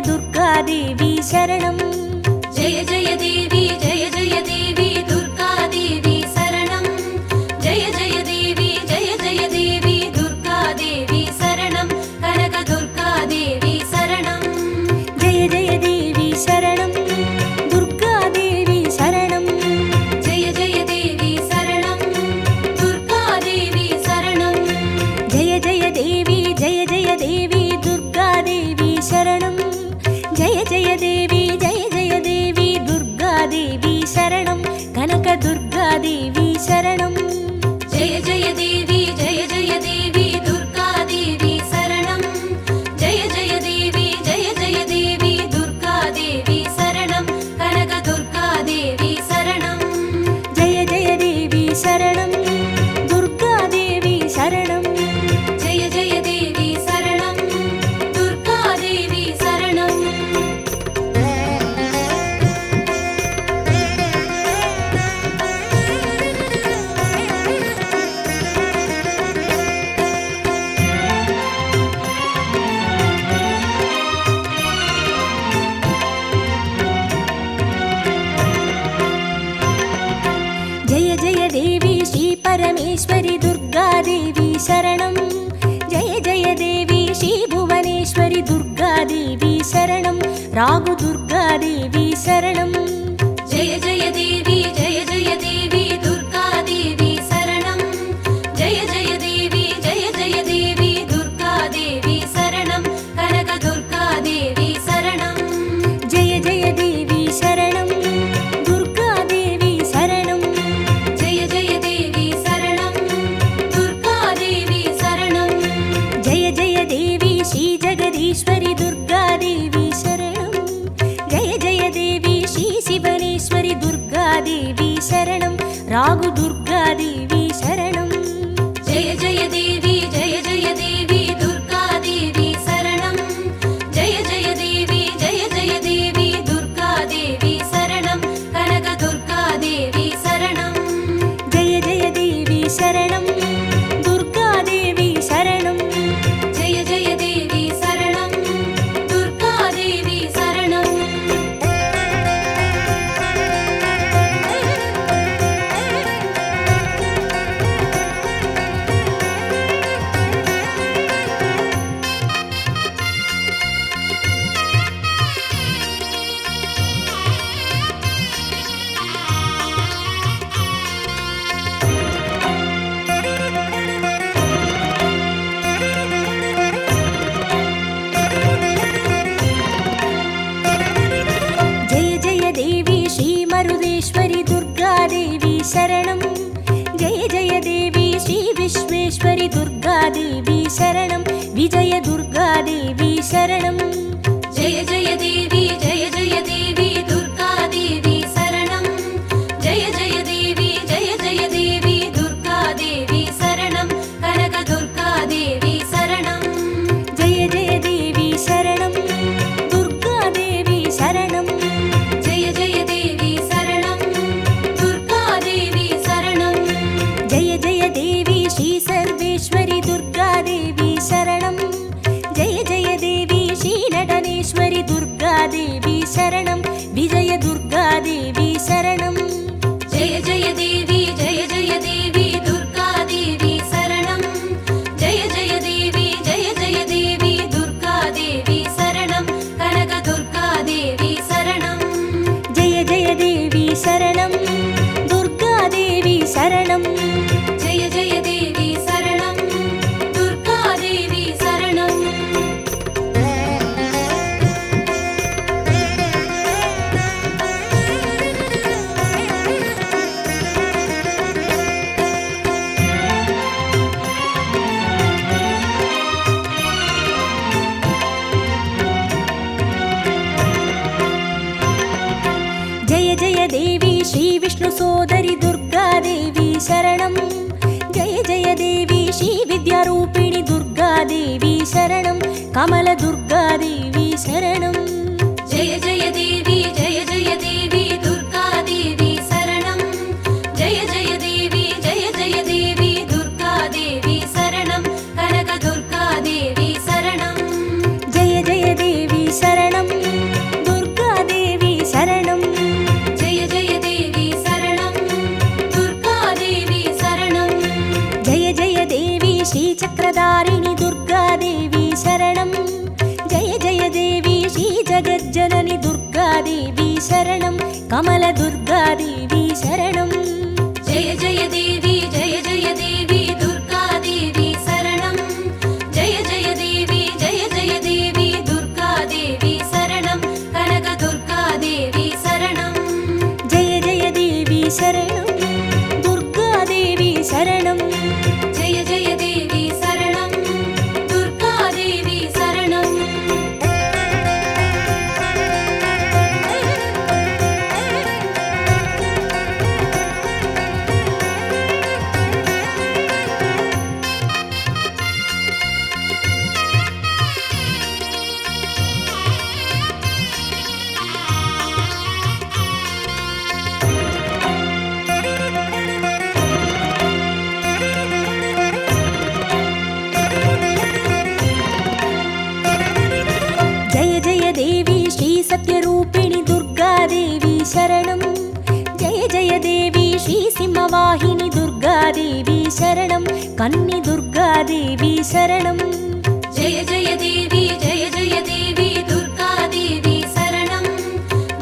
दुर्गादेवी शरणं जय जय देवी दुर्गादेवी शरणं जय जय देवी दुर्गादेवी शरणं कनक दुर्गादेवी शरणं जय जय देवी शरणं दुर्गादेवी शरणं जय जय देवी शरणं दुर्गादेवी शरणं जय जय देवी दुर्गादेवी शरणं जय जय देवी दुर्गादेवी शरणं कनक दुर्गादेवी शरणं जय जय देवी दुर्गादेवी शरणं जय जय देवी दुर्गादेवी शरणं कनक दुर्गादेवी शरणं जय जय देवी शरणं दुर्गादेवी शरणं जय जय देवी शरणं दुर्गादेवी शरणं जय जय देवी श्री परमेश्वरी दुर्गादेवी शरणं जय जय देवी श्री भुवनेश्वरी दुर्गादेवी शरणं रागु दुर्गादेवी शरणं जय जय देवी दुर्गादेवी शरणं जय जय देवी दुर्गादेवी शरणं कनक दुर्गादेवी शरणं जय जय देवी शरणं दुर्गादेवी शरणं जय जय देवी शरणं दुर्गादेवी शरणं जय जय देवी श्री जगदीश्वरी दुर्गादेवी शरणं जय जय देवी श्री शिवनेश्वरी दुर्गादेवी शरणं रागु दुर्गादेवी शरणं जय जय देवी दुर्गादेवी शरणं जय जय देवी दुर्गादेवी शरणं कनक दुर्गादेवी शरणं जय जय देवी शरणं दुर्गादेवी शरणं जय जय देवी शरणं दुर्गादेवी शरणं जय जय देवी श्री मरुदेश्वरी दुर्गादेवी शरणं जय जय देवी श्री विश्वेश्वरी दुर्गादेवी शरणं विजय दुर्गादेवी शरणं जय जय देवी दुर्गादेवी शरणं जय जय देवी दुर्गादेवी शरणं कनक दुर्गादेवी शरणं जय जय देवी शरणं दुर्गादेवी शरणं जय जय देवी शरणं दुर्गादेवी शरणं जय जय देवी श्री सर्वेश्वरी दुर्गादेवी शरणं जय जय देवी श्री नटनेश्वरी दुर्गादेवी शरणं विजय दुर्गादेवी शरणं जय जय देवी दुर्गादेवी शरणं जय जय देवी दुर्गादेवी शरणं कनक दुर्गादेवी शरणं जय जय देवी शरणं दुर्गादेवी शरणं जय जय देवी शरणं दुर्गादेवी शरणं जय जय देवी श्री विष्णु सोदरी दुर्गादेवी शरणं जय जय देवी श्री विद्यारूपिणी दुर्गादेवी शरणं कमल दुर्गादेवी शरणं जय जय देवी दुर्गादेवी शरणं जय जय देवी दुर्गादेवी शरणं कनक दुर्गादेवी शरणं जय जय देवी शरणं श्रीचक्रधारिणि दुर्गादेवी शरणं जय जय देवी श्रीजगज्जननि दुर्गादेवी शरणं कमलदुर्गादेवी शरणं जय जय देवी दुर्गादेवी शरणं जय जय देवी दुर्गादेवी शरणं कनकदुर्गादेवी शरणं जय जय देवी शरणं दुर्गादेवी शरणं जय जय देवी शरणं दुर्गादेवी शरणं जय जय देवी श्रीसत्यरूपिणि दुर्गादेवी शरणं जय जय देवी श्रीसिंहवाहिनि दुर्गादेवी शरणं कन्नि दुर्गादेवी शरणं जय जय देवी दुर्गादेवी शरणं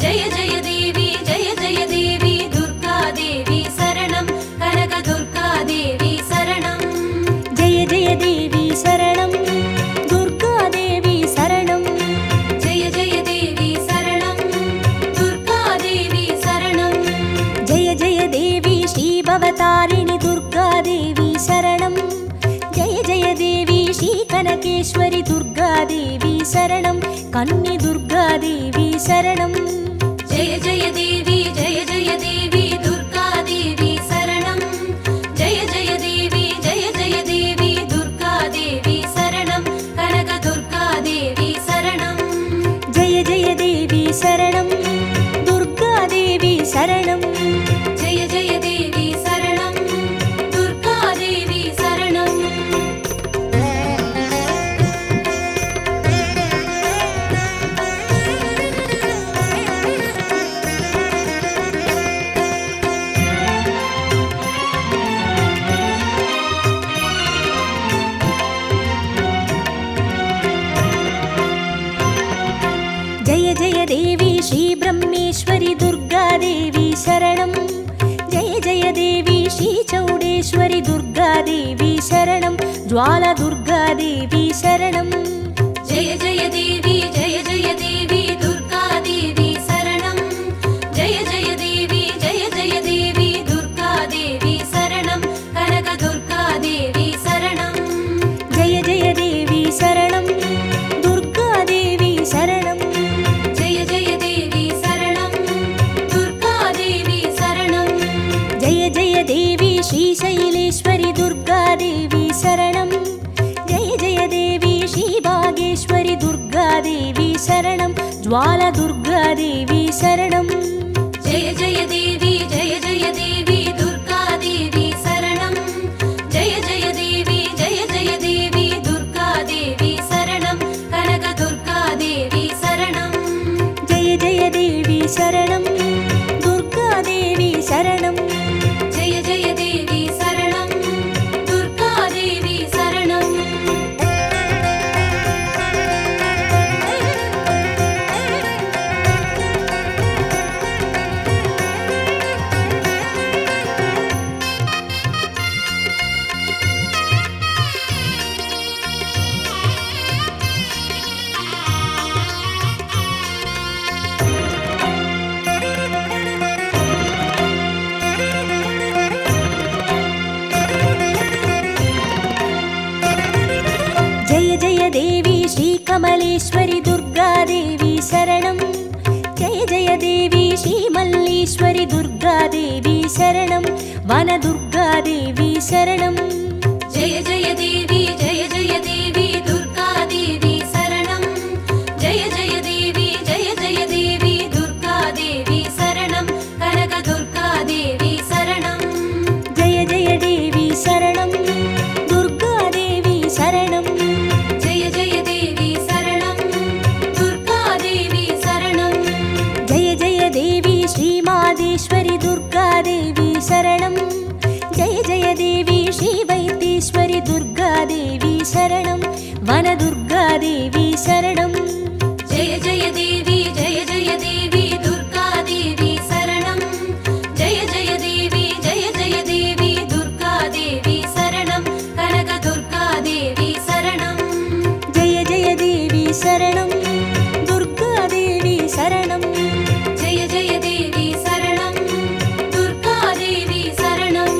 जय जय देवी दुर्गादेवी शरणं कनकदुर्गादेवी शरणं जय जय देवी शरणं दुर्गादेवी शरणं जय जय देवी शरणं दुर्गादेवी शरणं जय जय देवी श्रीभवतारिणि दुर्गादेवी शरणं जय जय देवी श्रीकनकेश्वरि दुर्गादेवी शरणं कन्नि दुर्गादेवी शरणं जय जय देवी दुर्गादेवी शरणं जय जय देवी दुर्गादेवी शरणं कनकदुर्गादेवी शरणं जय जय देवी शरणं दुर्गादेवी शरणं जय जय देवी शरणं दुर्गादेवी शरणं जय जय देवी श्रीब्रह्मेश्वरि दुर्गादेवी शरणं जय जय देवी श्रीचौडेश्वरि दुर्गादेवी शरणं ज्वालदुर्गादेवी शरणं जय जय देवी दुर्गादेवी शरणं जय जय देवी दुर्गादेवी शरणं कनकदुर्गादेवी शरणं जय जय देवी शरणं दुर्गादेवी शरणं जय जय देवी शरणं दुर्गादेवी शरणं जय जय देवी श्रीशैलेश्वरि दुर्गादेवी शरणं जय जय देवी श्रीभागेश्वरि दुर्गादेवी शरणं ज्वालदुर्गादेवी शरणं जय जय देवी दुर्गादेवी शरणं जय जय देवी दुर्गादेवी शरणं कनकदुर्गादेवी शरणं जय जय देवी शरणं दुर्गादेवी शरणं जय जय देवी शरणं दुर्गादेवी शरणं जय जय देवी श्रीकमलेश्वरि दुर्गादेवी शरणं जय जय देवी श्रीमल्लीश्वरि दुर्गादेवी शरणं वनदुर्गादेवी शरणं जय जय देवी दुर्गादेवी शरणं जय जय देवी दुर्गादेवी शरणं कनकदुर्गादेवी शरणं जय जय देवी शरणं दुर्गादेवी शरणं जय जय देवी शरणं दुर्गादेवी शरणं जय जय देवी श्रीमादेश्वरि दुर्गादेवी शरणं जय जय देवी श्रीवैद्येश्वरि दुर्गादेवी சரணம். ஜெய ஜெய தேவி ஜெய ஜெய தேவி துர்கா தேவி சரணம். ஜெய ஜெய தேவி ஜெய ஜெய தேவி துர்கா தேவி சரணம். கனக துர்கா தேவி சரணம். ஜெய ஜெய தேவி சரணம். துர்கா தேவி சரணம். ஜெய ஜெய தேவி சரணம். துர்கா தேவி சரணம்.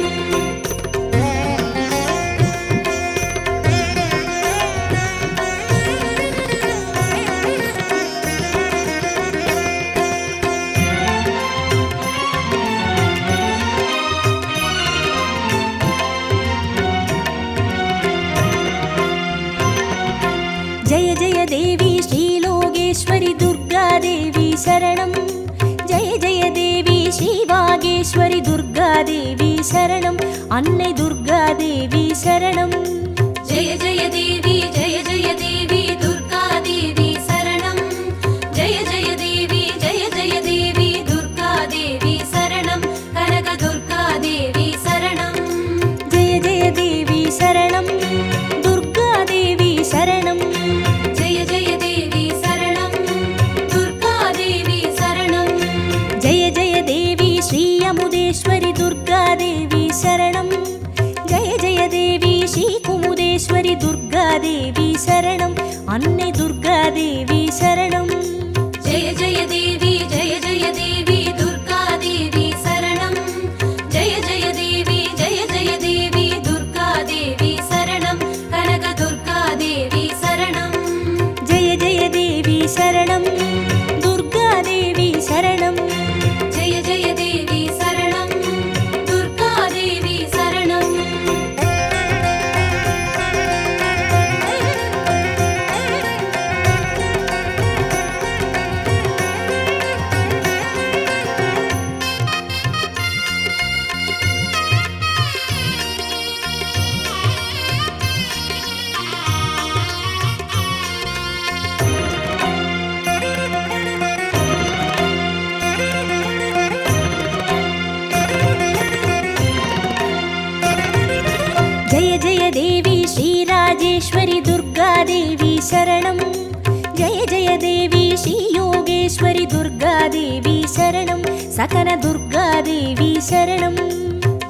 ஜெய ஜெய தேவி ஸ்ரீலோகேஸ்வரி துர்கா தேவி சரணம். ஜெய ஜெய தேவி ஸ்ரீவாகேஸ்வரி துர்கா தேவி சரணம். அன்னை துர்கா தேவி சரணம். ஜெய ஜெய தேவி ஜெய ஜெய தேவி துர்கா தேவி சரணம். ஜெய ஜெய தேவி ஜெய ஜெய தேவி துர்கா தேவி சரணம். கனக துர்கா தேவி சரணம். ஜெய ஜெய தேவி சரணம். துர்கா தேவி சரணம். ஜெய ஜெய தேவி சரணம். துர்கா தேவி சரணம். ஜெய ஜெய தேவி ஸ்ரீ அமுதேஸ்வரி துர்கா தேவி சரணம். ஜெய ஜெய தேவி ஸ்ரீ குமுதேஸ்வரி துர்கா தேவி சரணம். அன்னை துர்கா தேவி சரணம். ஜெய ஜெய தேவி ஜெய ஜெய தேவி துர்கா தேவி சரணம். ஜெய ஜெய தேவி ஜெய ஜெய தேவி துர்கா தேவி சரணம். கனக துர்கா தேவி சரணம். ஜெய ஜெய தேவி சரணம். துர்கா தேவி சரணம். ஜெய ஜெய தேவி சரணம். துர்கா தேவி சரணம். ஜெய ஜெய தேவி ஸ்ரீராஜேஸ்வரி துர்கா தேவி சரணம். ஜெய ஜெய தேவி ஸ்ரீ யோகேஸ்வரி துர்கா தேவி சரணம். சகன துர்கா தேவி சரணம்.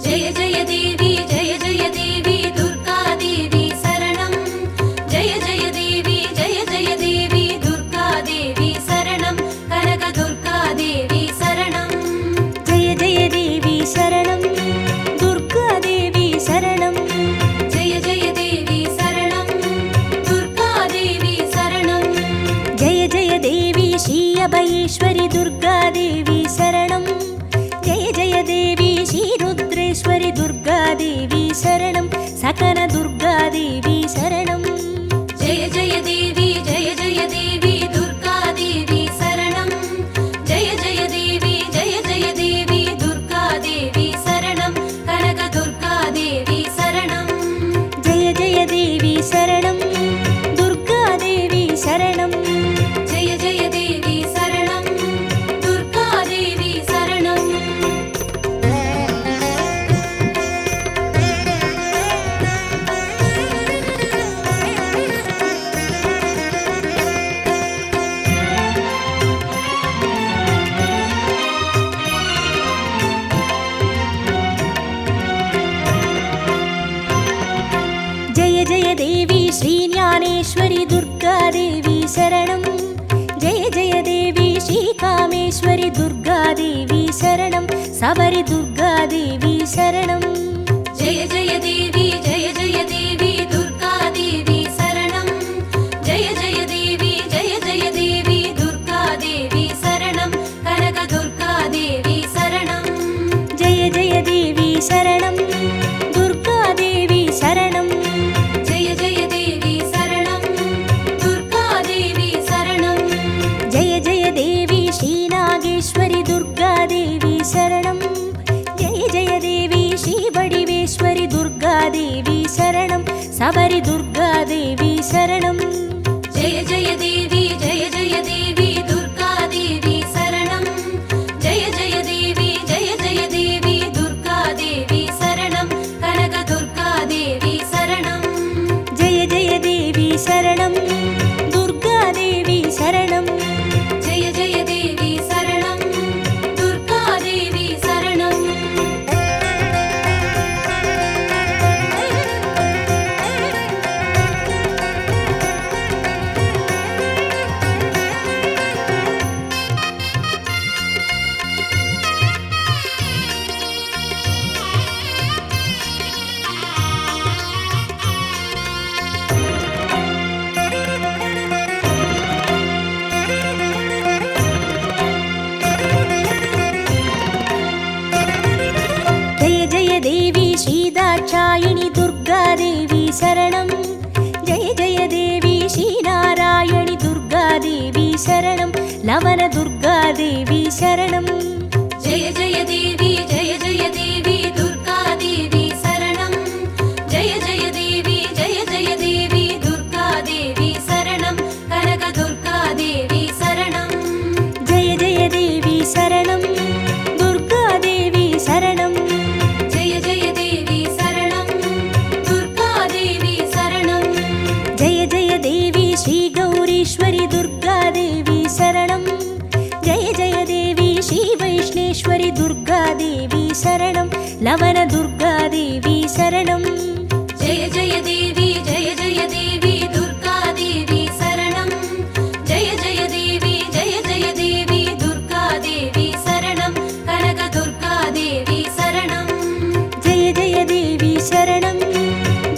ஜெய ஜெய தேவி ஜெய ஜெய தேவி துர்கா தேவி சரணம். ஜெய ஜெய தேவி ஜெய ஜெய தேவி துர்கா தேவி சரணம். கனக துர்கா தேவி சரணம். ஜெய ஜெய தேவி சரணம். துர்கா தேவி சரணம். ஜெய ஜெய தேவி சரணம். துர்கா தேவி சரணம். ஜெய ஜெய தேவி ஸ்ரீ அபயேஸ்வரி துர்கா தேவி சரணம். ஜெய ஜெய தேவி ஸ்ரீ ருத்ரேஸ்வரி துர்கா தேவி சரணம். சகன துர்கா தேவி சரணம். ஜெய ஜெய தேவி ஜெய ஜெய தேவி துர்கா தேவி சரணம். ஜெய ஜெய தேவி ஜெய ஜெய தேவி துர்கா தேவி சரணம். கனக துர்கா தேவி சரணம். ஜெய ஜெய தேவி சரணம். துர்கா தேவி சரணம். ஜெய ஜெய தேவி சரணம். துர்கா தேவி சரணம். ஜெய ஜெய தேவி ஸ்ரீ ஞானேஸ்வரி துர்கா தேவி சரணம். ஜெய ஜெய தேவி ஸ்ரீ காமேஸ்வரி துர்கா தேவி சரணம். சபரி துர்கா தேவி சரணம். ஜெய ஜெய தேவி ஜெய ஜெய தேவி துர்கா தேவி சரணம். ஜெய ஜெய தேவி ஜெய ஜெய தேவி துர்கா தேவி சரணம். கனக துர்கா தேவி சரணம். ஜெய ஜெய தேவி சரணம். துர்கா தேவி சரணம். ஜெய ஜெய தேவி சரணம். துர்கா தேவி சரணம். ஜெய ஜெய தேவி ஸ்ரீ நாகேஸ்வரி துர்கா தேவி சரணம். ஜெய ஜெய தேவி ஸ்ரீ வடிவேஸ்வரி துர்கா தேவி சரணம். சபரி துர்கா தேவி சரணம். ஜெய ஜெய தேவி ஜெய ஜெய தேவி துர்கா தேவி சரணம். ஜெய ஜெய தேவி ஜெய ஜெய தேவி துர்கா தேவி சரணம். கனக துர்கா தேவி சரணம். ஜெய ஜெய தேவி சரணம். துர்கா देवी श्रीदाक्षायिणी दुर्गादेवी शरणं जय जय देवी श्रीनारायणि दुर्गादेवी शरणं लवण दुर्गादेवी शरणं जय जय देवी दुर्गादेवी शरणं जय जय देवी दुर्गादेवी शरणं कनक दुर्गादेवी शरणं जय जय देवी शरणं दुर्गादेवी शरणं जय जय देवी शरणं दुर्गादेवी शरणं जय जय देवी श्रीगौरीश्वरि दुर्गादेवी शरणं जय जय देवी श्रीवैष्णेश्वरि दुर्गादेवी शरणं लवण दुर्गादेवी शरणं जय जय देवी दुर्गादेवी शरणं जय जय देवी दुर्गादेवी शरणं कनक दुर्गादेवी शरणं जय जय देवी शरणं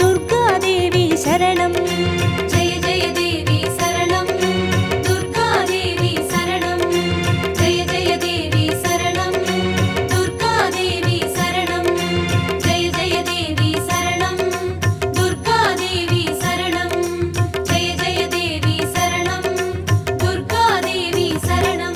दुर्गादेवी शरणं जय जय देवी शरणं दुर्गादेवी शरणं जय जय देवी शरणं दुर्गादेवी शरणं जय जय देवी शरणं दुर्गादेवी शरणं जय जय देवी शरणं दुर्गादेवी शरणं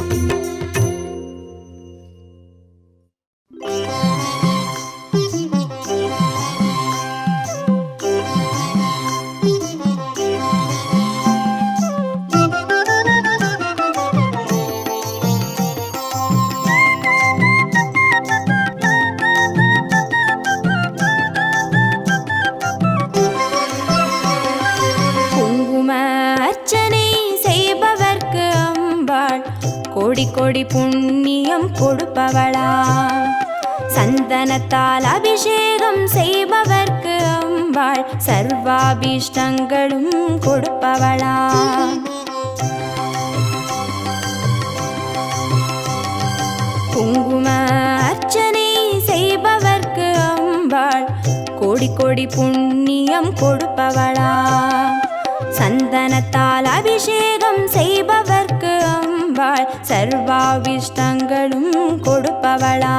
குங்கும அர்ச்சனை செய்பவர்க்கு அம்பாள் கோடி கோடி புண்ணியம் கொடுப்பவளா சந்தனத்தால் அபிஷேகம் செய்பவர்க்கு அம்பாள் சர்வாபீஷ்டங்களும் கொடுப்பவளா குங்கும அர்ச்சனை செய்பவர்க்கு அம்பாள் கோடி கோடி புண்ணியம் கொடுப்பவளா சந்தனத்தால் அபிஷேகம் செய்பவர்க்கு அம்பாள் சர்வாவிஷ்டங்களும் கொடுப்பவளா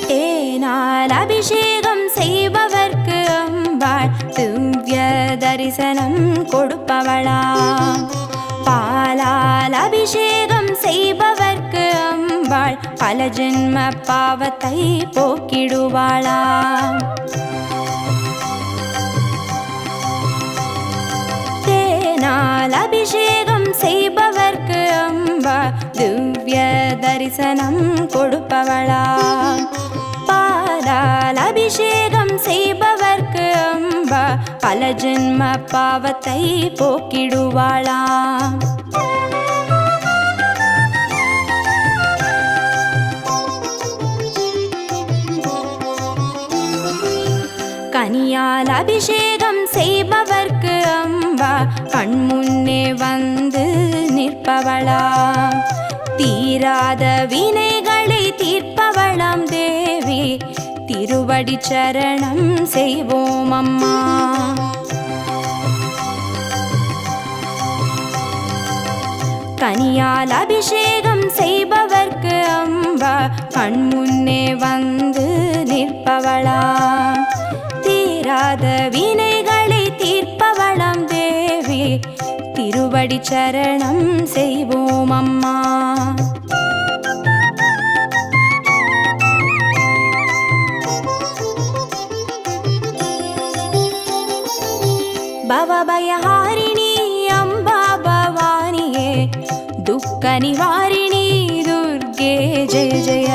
தேனால் அபிஷேகம் செய்பவர்க்கு அம்பாள் திவ்ய தரிசனம் கொடுப்பவளா பாலால் அபிஷேகம் செய்பவர்க்கு அம்பாள் பல ஜென்ம பாவத்தை போக்கிடுவாளா தேனால் அபிஷேகம் செய்பவர்க்கு அம்பாள் திவ்ய தரிசனம் கொடுப்பவளா பாலால் அபிஷேகம் செய்பவர்க்கு அம்பா பல ஜென்ம பாவத்தை போக்கிடுவாளா கனியால் அபிஷேகம் செய்பவர்க்கு அம்பா கண்முன்னே வந்து நிற்பவளா தீராத வினைகளை தீர்ப்பவளாம் தேவி திருவடி சரணம் செய்வோம் அம்மா கனியால் அபிஷேகம் செய்பவர்க்கு அம்பா கண்முன்னே வந்து நிற்பவளா தீராத வினைகளை தீர்ப்பவளாம் தேவி திருவடி சரணம் செய்வோம் அம்மா பவபயஹாரிணி அம்பா பவானியே துக்க நிவாரிணி துர்கே ஜெய ஜெய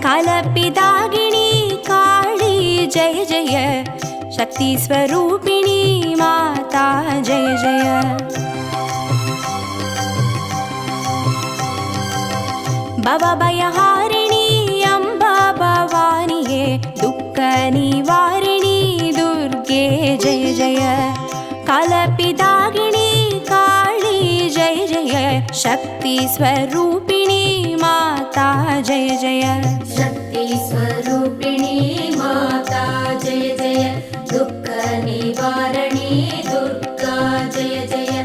கலப்பிதாகினி காளி ஜெய ஜெய शक्ति स्वरूपिणी माता जय जय भवभयहारिणी अम्बा भवानिये दुःख निवारिणी दुर्गे जय जय कलपिदागिनी काली जय जय शक्ति स्वरूपिणी माता जय जय शक्ति स्वरूपिणी माता जय जय दुःख निवारणी दुर्गा जय जय